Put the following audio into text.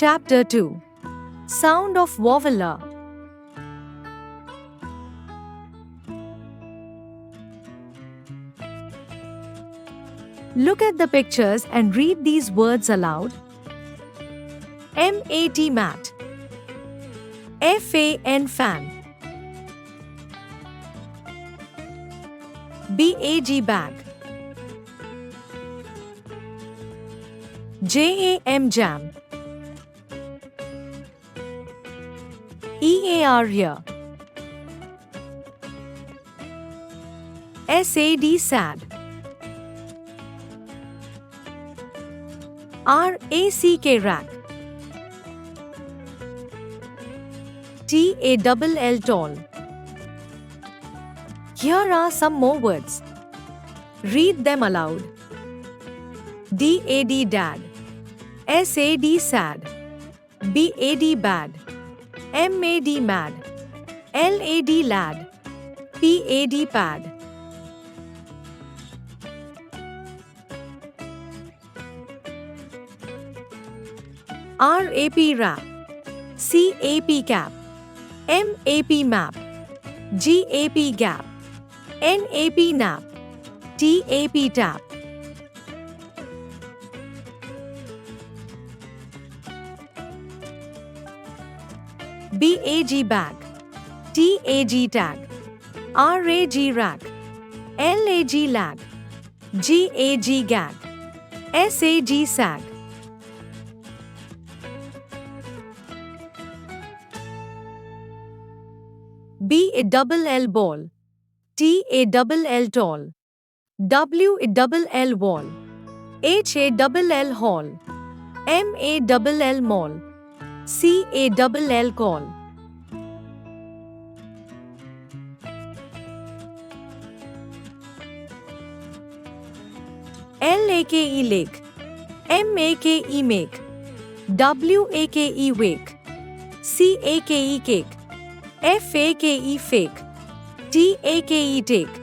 Chapter 2. Sound of Vowel. Look at the pictures and read these words aloud. M-A-T mat. F-A-N fan. B-A-G bag. J-A-M jam. E-A-R year. S-A-D sad. R-A-C-K rack. T-A-double-L tall. Here are some more words. Read them aloud. D-A-D dad. S-A-D sad. B-A-D bad. M-A-D mad. L-A-D lad. P-A-D pad. R-A-P rap. C-A-P cap. M-A-P map. G-A-P gap. N-A-P nap. T-A-P tap. B-A-G bag. T-A-G tag. R-A-G rack. L-A-G lag. G-A-G gag. S-A-G sag. B-A-double-L ball. T-A-double-L tall. W-A-double-L wall. H-A-double-L hall. M-A-double-L mall. C-A-double-L call. L-A-K-E lake. M-A-K-E make. W-A-K-E wake. C-A-K-E cake. F-A-K-E fake. T-A-K-E take.